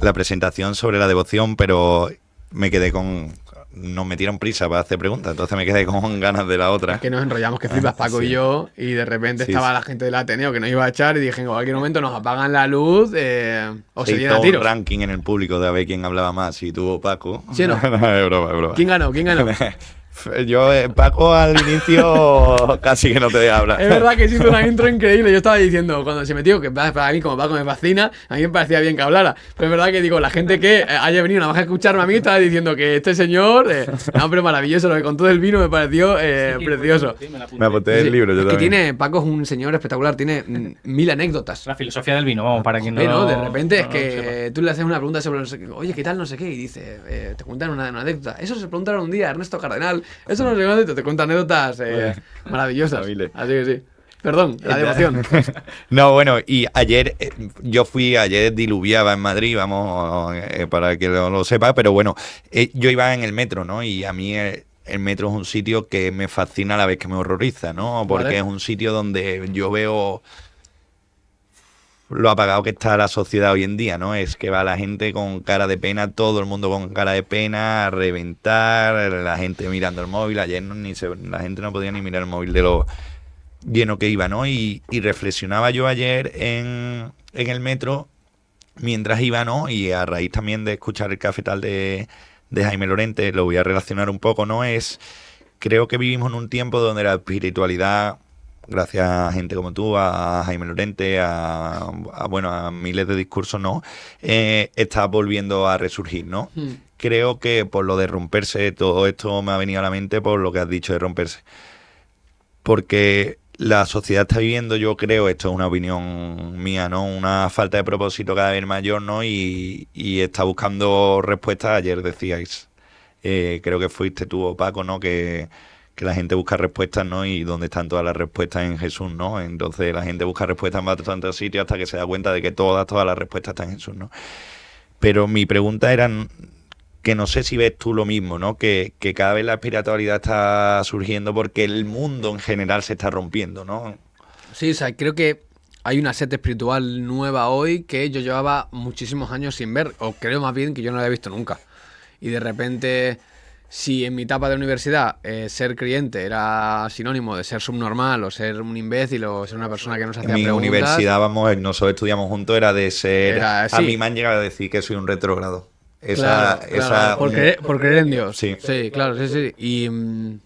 la presentación sobre la devoción, pero me quedé con... Nos metieron prisa para hacer preguntas, entonces me quedé con ganas de la otra. Es que nos enrollamos que flipas Paco y yo, y de repente estaba la gente del Ateneo que nos iba a echar y dije, en cualquier momento nos apagan la luz o se llena a tiros. Un ranking en el público de a ver quién hablaba más, si tuvo Paco. ¿Sí o no? Es broma, es broma. ¿Quién ganó? Yo, Paco, al inicio casi que no te deja hablar. Es verdad que hizo una intro increíble. Yo estaba diciendo, cuando se metió, que para mí, como Paco me fascina, a mí me parecía bien que hablara. Pero es verdad que digo, la gente que haya venido nada más a escucharme a mí estaba diciendo que este señor, no, pero maravilloso, lo que contó del vino me pareció precioso. Me apunté el libro, yo es también. Que tiene, Paco es un señor espectacular, tiene 1000 anécdotas. La filosofía del vino, vamos, para quien no. Pero de repente es que tú le haces una pregunta sobre, oye, ¿qué tal? No sé qué, y dice, te cuentan una anécdota. Eso se preguntaron un día a Ernesto Cardenal, eso no sé qué. Te cuenta anécdotas maravillosas. Así que sí. Perdón, la devoción. No, bueno, y ayer, ayer diluviaba en Madrid, vamos, para que lo sepa, pero bueno, yo iba en el metro, ¿no? Y a mí el metro es un sitio que me fascina a la vez que me horroriza, ¿no? Porque es un sitio donde yo veo lo apagado que está la sociedad hoy en día, ¿no? Es que va la gente con cara de pena, todo el mundo con cara de pena, a reventar, la gente mirando el móvil. Ayer la gente no podía ni mirar el móvil de lo lleno que iba, ¿no? Y reflexionaba yo ayer en el metro mientras iba, ¿no? Y a raíz también de escuchar el cafetal de Jaime Lorente, lo voy a relacionar un poco, ¿no? Creo que vivimos en un tiempo donde la espiritualidad, gracias a gente como tú, a Jaime Lorente, a miles de discursos, ¿no? Está volviendo a resurgir, ¿no? Creo que por lo de romperse, todo esto me ha venido a la mente por lo que has dicho de romperse. Porque la sociedad está viviendo, yo creo, esto es una opinión mía, ¿no? Una falta de propósito cada vez mayor, ¿no? Y está buscando respuestas. Ayer decíais, creo que fuiste tú o Paco, ¿no? Que la gente busca respuestas, ¿no? Y dónde están todas las respuestas en Jesús, ¿no? Entonces la gente busca respuestas en bastantes sitios hasta que se da cuenta de que todas las respuestas están en Jesús, ¿no? Pero mi pregunta era que no sé si ves tú lo mismo, ¿no? Que cada vez la espiritualidad está surgiendo porque el mundo en general se está rompiendo, ¿no? Sí, o sea, creo que hay una sed espiritual nueva hoy que yo llevaba muchísimos años sin ver, o creo más bien que yo no la había visto nunca. Y de repente, si en mi etapa de universidad ser creyente era sinónimo de ser subnormal o ser un imbécil o ser una persona que no se hacía preguntas... En mi universidad, nosotros estudiamos juntos, era de ser... A mí me han llegado a decir que soy un retrógrado. Por creer en Dios. Sí, claro. Y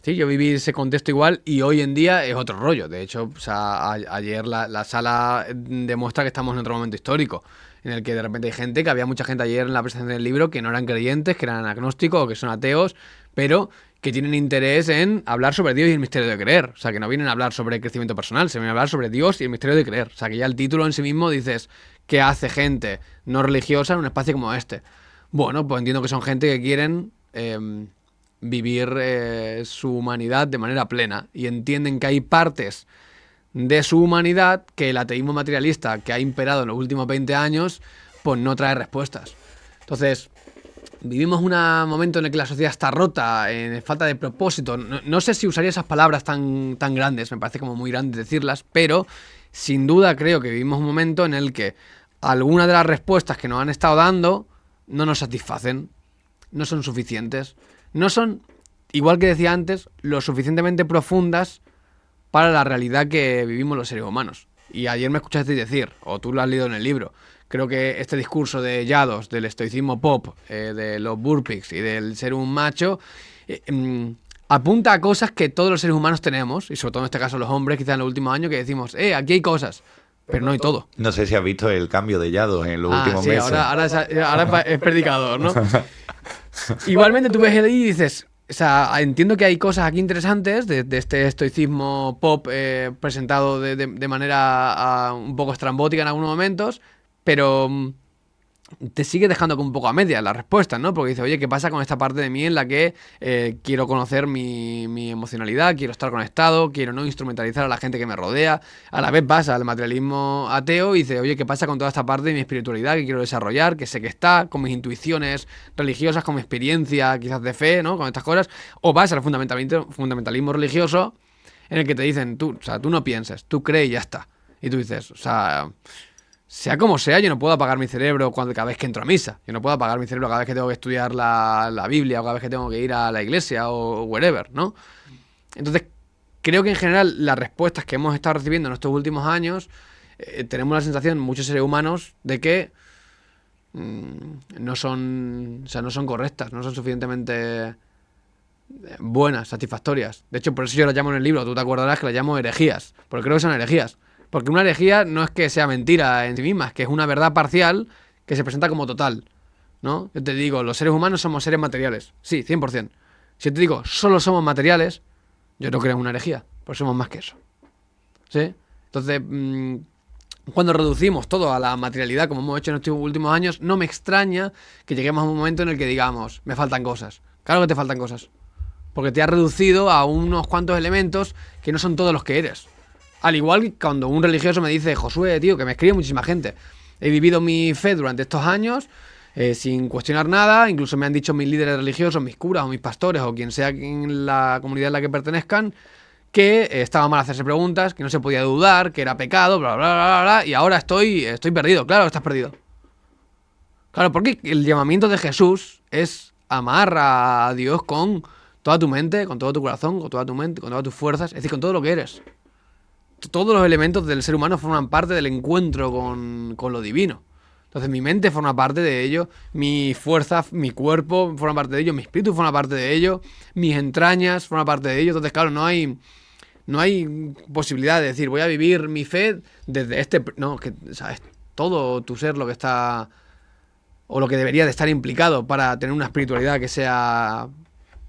sí, yo viví ese contexto igual y hoy en día es otro rollo. De hecho, o sea, ayer la sala demuestra que estamos en otro momento histórico, en el que de repente hay gente, que había mucha gente ayer en la presentación del libro que no eran creyentes, que eran agnósticos o que son ateos, pero que tienen interés en hablar sobre Dios y el misterio de creer. O sea, que no vienen a hablar sobre crecimiento personal, se vienen a hablar sobre Dios y el misterio de creer. O sea, que ya el título en sí mismo dices, ¿qué hace gente no religiosa en un espacio como este? Bueno, pues entiendo que son gente que quieren vivir su humanidad de manera plena y entienden que hay partes de su humanidad que el ateísmo materialista que ha imperado en los últimos 20 años pues no trae respuestas. Entonces, vivimos un momento en el que la sociedad está rota, en falta de propósito. No sé si usaría esas palabras tan grandes, me parece como muy grande decirlas, pero sin duda creo que vivimos un momento en el que algunas de las respuestas que nos han estado dando no nos satisfacen, no son suficientes, no son, igual que decía antes, lo suficientemente profundas para la realidad que vivimos los seres humanos. Y ayer me escuchaste decir, o tú lo has leído en el libro, creo que este discurso de Yados, del estoicismo pop, de los burpees y del ser un macho, apunta a cosas que todos los seres humanos tenemos, y sobre todo en este caso los hombres, quizás en los últimos años, que decimos, aquí hay cosas. Pero no hay todo. No sé si has visto el cambio de Yados en los últimos meses. Ahora es predicador, ¿no? Igualmente tú ves ahí y dices, o sea, entiendo que hay cosas aquí interesantes de este estoicismo pop presentado de manera un poco estrambótica en algunos momentos, pero te sigue dejando como un poco a medias las respuestas, ¿no? Porque dice, oye, ¿qué pasa con esta parte de mí en la que quiero conocer mi emocionalidad, quiero estar conectado, quiero no instrumentalizar a la gente que me rodea? A la vez vas al materialismo ateo y dice, oye, ¿qué pasa con toda esta parte de mi espiritualidad que quiero desarrollar, que sé que está, con mis intuiciones religiosas, con mi experiencia quizás de fe, ¿no? Con estas cosas. O vas al fundamentalismo religioso en el que te dicen, tú no pienses, tú crees y ya está. Y tú dices, o sea... sea como sea, yo no puedo apagar mi cerebro cada vez que entro a misa. Yo no puedo apagar mi cerebro cada vez que tengo que estudiar la Biblia o cada vez que tengo que ir a la iglesia o wherever, ¿no? Entonces, creo que en general las respuestas que hemos estado recibiendo en estos últimos años, tenemos la sensación, muchos seres humanos, de que no son, o sea, no son correctas, no son suficientemente buenas, satisfactorias. De hecho, por eso yo las llamo en el libro, tú te acordarás que las llamo herejías, porque creo que son herejías. Porque una herejía no es que sea mentira en sí misma, es que es una verdad parcial que se presenta como total, ¿no? Yo te digo, los seres humanos somos seres materiales, sí, 100%. Si yo te digo, solo somos materiales, yo no creo en una herejía, pues somos más que eso, ¿sí? Entonces, cuando reducimos todo a la materialidad, como hemos hecho en estos últimos años, no me extraña que lleguemos a un momento en el que digamos, me faltan cosas. Claro que te faltan cosas, porque te has reducido a unos cuantos elementos que no son todos los que eres. Al igual que cuando un religioso me dice, Josué, tío, que me escribe muchísima gente. He vivido mi fe durante estos años sin cuestionar nada. Incluso me han dicho mis líderes religiosos, mis curas o mis pastores o quien sea en la comunidad en la que pertenezcan, que estaba mal hacerse preguntas, que no se podía dudar, que era pecado, bla, bla, bla, bla, y ahora estoy perdido. Claro, estás perdido. Claro, porque el llamamiento de Jesús es amar a Dios con toda tu mente, con todo tu corazón, con toda tu mente, con todas tus fuerzas, es decir, con todo lo que eres. Todos los elementos del ser humano forman parte del encuentro con lo divino. Entonces mi mente forma parte de ello, mi fuerza, mi cuerpo forma parte de ello, mi espíritu forma parte de ello, mis entrañas forman parte de ello. Entonces, claro, no hay posibilidad de decir, voy a vivir mi fe desde este... No, que, o sea, es todo tu ser lo que está... o lo que debería de estar implicado para tener una espiritualidad que sea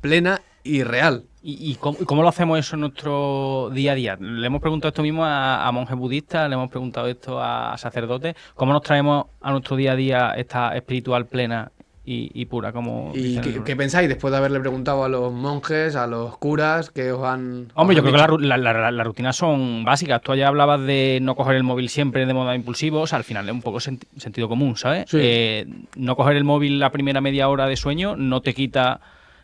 plena y real. ¿Y cómo lo hacemos eso en nuestro día a día? Le hemos preguntado esto mismo a monjes budistas, le hemos preguntado esto a sacerdotes. ¿Cómo nos traemos a nuestro día a día esta espiritual plena y pura? Como ¿Y qué pensáis después de haberle preguntado a los monjes, a los curas, que os han... Hombre, yo os han creo que dicho? las rutinas son básicas. Tú ayer hablabas de no coger el móvil siempre de modo impulsivo. O sea, al final es un poco sentido común, ¿sabes? Sí. No coger el móvil la primera media hora de sueño no te quita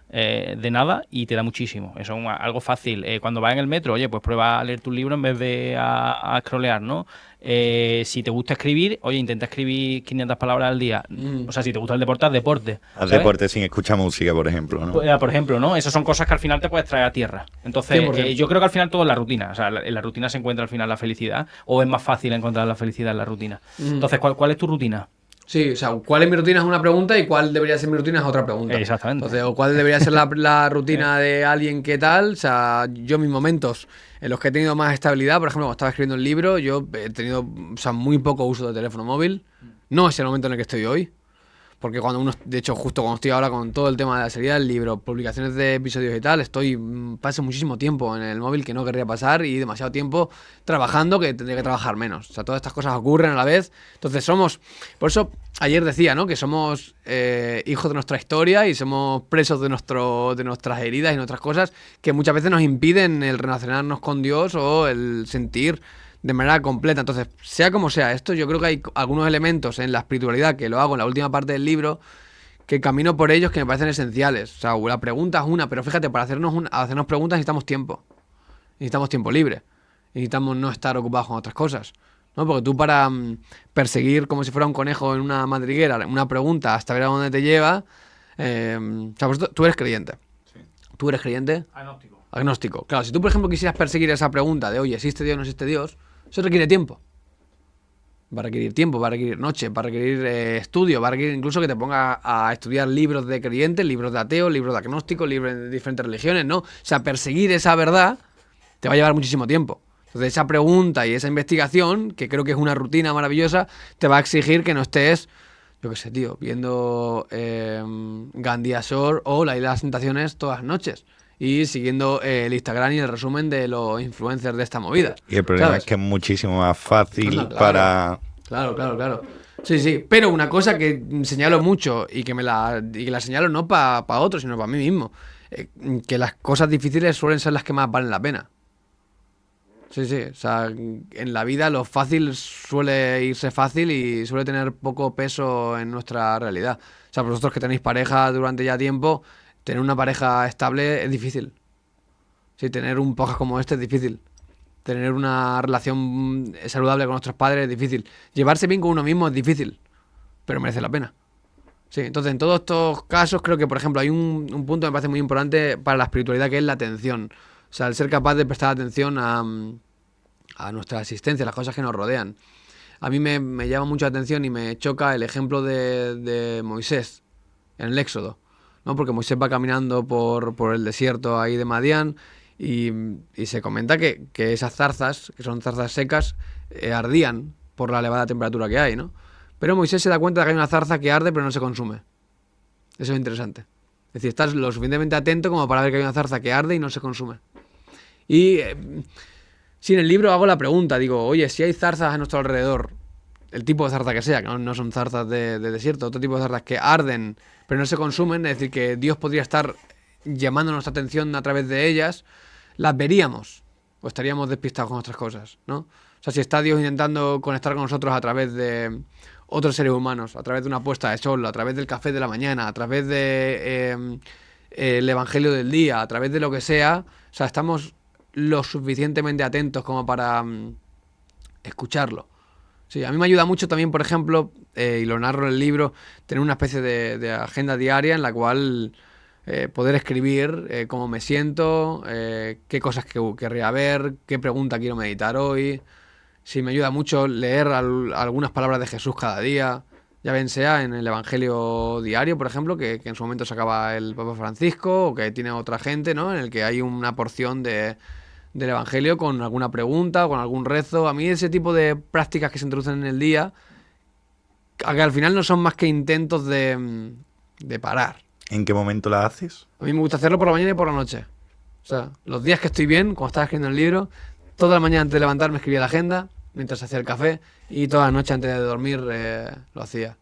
de nada y te da muchísimo. Eso es algo fácil. Cuando vas en el metro, oye, pues prueba a leer tu libro en vez de a scrollear, ¿no? Si te gusta escribir, oye, intenta escribir 500 palabras al día. O sea, si te gusta el deporte, haz deporte. Haz ¿sabes? deporte sin escuchar música, por ejemplo, ¿no? Por ejemplo, ¿no? Esas son cosas que al final te puedes traer a tierra. Entonces, 100%. yo creo que al final todo es la rutina. O sea, en la rutina se encuentra al final la felicidad, o es más fácil encontrar la felicidad en la rutina. Entonces, ¿cuál es tu rutina? Sí, o sea, ¿cuál es mi rutina? Es una pregunta y cuál debería ser mi rutina es otra pregunta. Exactamente. Entonces, o cuál debería ser la rutina de alguien que tal. O sea, yo mis momentos en los que he tenido más estabilidad, por ejemplo, cuando estaba escribiendo el libro, yo he tenido, o sea, muy poco uso de teléfono móvil. No es el momento en el que estoy hoy. Porque cuando uno, de hecho, justo cuando estoy ahora con todo el tema de la salida del libro, publicaciones de episodios y tal, paso muchísimo tiempo en el móvil que no querría pasar y demasiado tiempo trabajando que tendría que trabajar menos. O sea, todas estas cosas ocurren a la vez. Entonces por eso ayer decía, ¿no? Que somos hijos de nuestra historia y somos presos de nuestras heridas y nuestras cosas que muchas veces nos impiden el relacionarnos con Dios o el sentir de manera completa. Entonces, sea como sea esto, yo creo que hay algunos elementos en la espiritualidad, que lo hago en la última parte del libro, que camino por ellos que me parecen esenciales. O sea, la pregunta es una, pero fíjate, para hacernos preguntas necesitamos tiempo. Necesitamos tiempo libre. Necesitamos no estar ocupados con otras cosas, ¿no? Porque tú para perseguir como si fuera un conejo en una madriguera una pregunta hasta ver a dónde te lleva... o sea, pues tú eres creyente. Sí. ¿Tú eres creyente? Agnóstico. Agnóstico. Claro, si tú, por ejemplo, quisieras perseguir esa pregunta de, oye, ¿existe Dios o no existe Dios? Eso requiere tiempo. Va a requerir tiempo, va a requerir noche, va a requerir estudio, va a requerir incluso que te pongas a estudiar libros de creyentes, libros de ateos, libros de agnósticos, libros de diferentes religiones, ¿no? O sea, perseguir esa verdad te va a llevar muchísimo tiempo. Entonces, esa pregunta y esa investigación, que creo que es una rutina maravillosa, te va a exigir que no estés, yo qué sé, tío, viendo Gandhi Ashore o La Isla de las Tentaciones todas las noches. Y siguiendo el Instagram y el resumen de los influencers de esta movida. Y el problema ¿sabes? es que es muchísimo más fácil Claro. para... Claro. Sí, sí. Pero una cosa que señalo mucho y que la señalo no para otros, sino para mí mismo. Que las cosas difíciles suelen ser las que más valen la pena. Sí, sí. O sea, en la vida lo fácil suele irse fácil y suele tener poco peso en nuestra realidad. O sea, vosotros que tenéis pareja durante ya tiempo, tener una pareja estable es difícil. Sí, tener un podcast como este es difícil. Tener una relación saludable con nuestros padres es difícil. Llevarse bien con uno mismo es difícil, pero merece la pena. Sí, entonces en todos estos casos creo que, por ejemplo, hay un punto que me parece muy importante para la espiritualidad, que es la atención. O sea, el ser capaz de prestar atención a nuestra existencia, a las cosas que nos rodean. A mí me llama mucho la atención y me choca el ejemplo de Moisés en el Éxodo, ¿no? Porque Moisés va caminando por el desierto ahí de Madián y se comenta que esas zarzas, que son zarzas secas, ardían por la elevada temperatura que hay, ¿no? Pero Moisés se da cuenta de que hay una zarza que arde pero no se consume. Eso es interesante. Es decir, estás lo suficientemente atento como para ver que hay una zarza que arde y no se consume. Y si en el libro hago la pregunta, digo, oye, si hay zarzas a nuestro alrededor, el tipo de zarza que sea, que no son zarzas de desierto, otro tipo de zarzas que arden pero no se consumen, es decir, que Dios podría estar llamando nuestra atención a través de ellas, las veríamos o estaríamos despistados con otras cosas, ¿no? O sea, si está Dios intentando conectar con nosotros a través de otros seres humanos, a través de una puesta de sol, a través del café de la mañana, a través de el evangelio del día, a través de lo que sea, o sea, estamos lo suficientemente atentos como para escucharlo. Sí, a mí me ayuda mucho también, por ejemplo, y lo narro en el libro, tener una especie de agenda diaria en la cual poder escribir cómo me siento, qué cosas querría ver, qué pregunta quiero meditar hoy. Sí, me ayuda mucho leer algunas palabras de Jesús cada día, ya bien sea en el Evangelio diario, por ejemplo, que en su momento sacaba el Papa Francisco, o que tiene otra gente, ¿no? En el que hay una porción del Evangelio con alguna pregunta o con algún rezo. A mí ese tipo de prácticas que se introducen en el día, que al final no son más que intentos de parar. ¿En qué momento la haces? A mí me gusta hacerlo por la mañana y por la noche. O sea, los días que estoy bien, cuando estaba escribiendo el libro, toda la mañana antes de levantarme escribía la agenda, mientras hacía el café, y toda la noche antes de dormir lo hacía.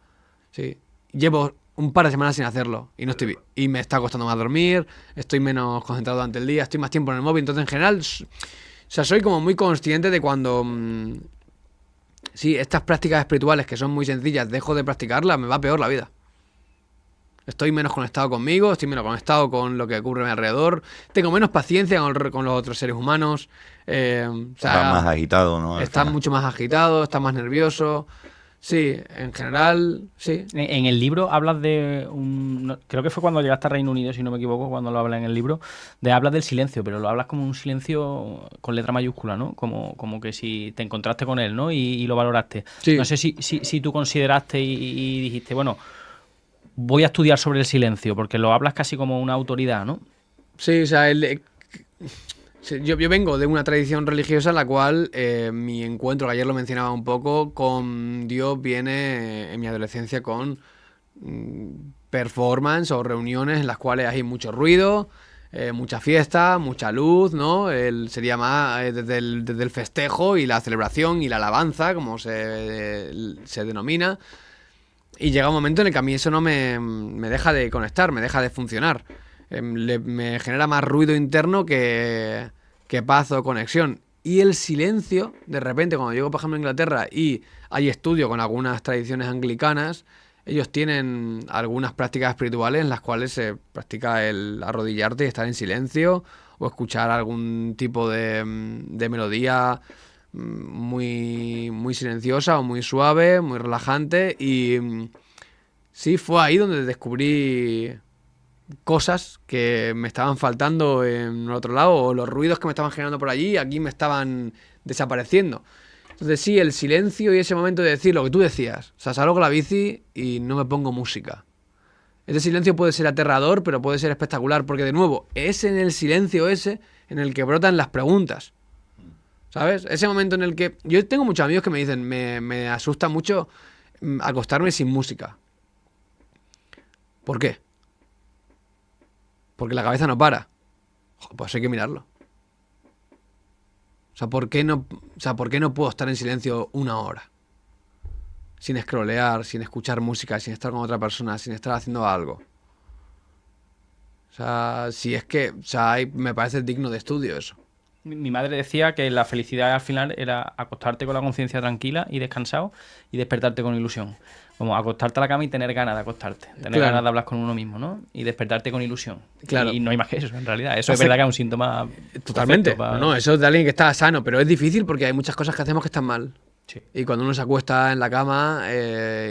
Sí. Llevo un par de semanas sin hacerlo y no estoy y me está costando más dormir, estoy menos concentrado durante el día, estoy más tiempo en el móvil, entonces en general, o sea, soy como muy consciente de cuando sí, estas prácticas espirituales que son muy sencillas, dejo de practicarlas, me va peor la vida. Estoy menos conectado conmigo, estoy menos conectado con lo que ocurre a mi alrededor, tengo menos paciencia con los otros seres humanos. O sea, Estás más agitado, ¿no? Estás mucho más agitado, estás más nervioso. Sí, en general, sí. En el libro hablas de creo que fue cuando llegaste a Reino Unido, si no me equivoco, cuando lo hablas en el libro, hablas del silencio, pero lo hablas como un silencio con letra mayúscula, ¿no? Como que si te encontraste con él, ¿no? Y lo valoraste. Sí. No sé si tú consideraste y dijiste, bueno, voy a estudiar sobre el silencio, porque lo hablas casi como una autoridad, ¿no? Sí, o sea, yo vengo de una tradición religiosa en la cual mi encuentro, que ayer lo mencionaba un poco, con Dios viene en mi adolescencia con performance o reuniones en las cuales hay mucho ruido, mucha fiesta, mucha luz, ¿no? Sería más desde el festejo y la celebración y la alabanza, como se denomina. Y llega un momento en el que a mí eso no me deja de conectar, me deja de funcionar. Me genera más ruido interno que paz o conexión. Y el silencio, de repente, cuando llego, por ejemplo, a Inglaterra y hay estudio con algunas tradiciones anglicanas, ellos tienen algunas prácticas espirituales en las cuales se practica el arrodillarte y estar en silencio o escuchar algún tipo de melodía muy, muy silenciosa o muy suave, muy relajante. Y sí, fue ahí donde descubrí cosas que me estaban faltando en el otro lado, o los ruidos que me estaban generando por allí, aquí me estaban desapareciendo. Entonces sí, el silencio y ese momento de decir lo que tú decías. O sea, salgo con la bici y no me pongo música. Ese silencio puede ser aterrador, pero puede ser espectacular, porque de nuevo, es en el silencio ese en el que brotan las preguntas. ¿Sabes? Ese momento en el que... Yo tengo muchos amigos que me dicen, me asusta mucho acostarme sin música. ¿Por qué? Porque la cabeza no para. Pues hay que mirarlo. O sea, ¿por qué no puedo estar en silencio una hora? Sin scrollear, sin escuchar música, sin estar con otra persona, sin estar haciendo algo. O sea, si es que... O sea, me parece digno de estudio eso. Mi madre decía que la felicidad al final era acostarte con la conciencia tranquila y descansado y despertarte con ilusión. como acostarte a la cama y tener ganas de acostarte, tener Claro. ganas de hablar con uno mismo, ¿no? Y despertarte con ilusión. Claro. Y no hay más que eso, en realidad. Eso es Hace- verdad que es un síntoma Totalmente. perfecto para- No, eso es de alguien que está sano, pero es difícil porque hay muchas cosas que hacemos que están mal. Sí. Y cuando uno se acuesta en la cama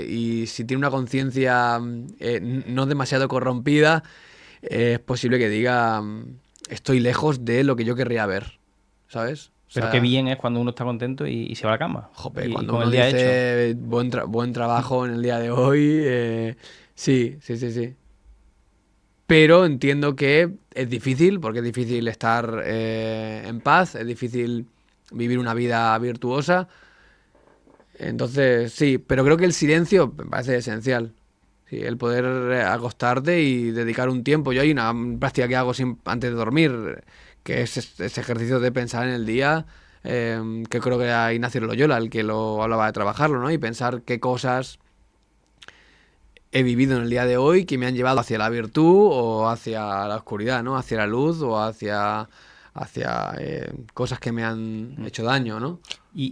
y si tiene una conciencia no demasiado corrompida, es posible que diga estoy lejos de lo que yo querría ver, ¿sabes? O Pero sea, qué bien es cuando uno está contento y se va a la cama. jope, Y cuando con uno el día hecho. dice buen trabajo en el día de hoy, sí, sí, sí, sí. Pero entiendo que es difícil, porque es difícil estar en paz, es difícil vivir una vida virtuosa. Entonces, sí, pero creo que el silencio me parece esencial. Sí, el poder acostarte y dedicar un tiempo. Yo hay una práctica que hago antes de dormir, que es ese ejercicio de pensar en el día, que creo que era Ignacio Loyola el que lo hablaba de trabajarlo, ¿no? Y pensar qué cosas he vivido en el día de hoy que me han llevado hacia la virtud o hacia la oscuridad, ¿no? Hacia la luz o hacia cosas que me han hecho daño, ¿no? Y,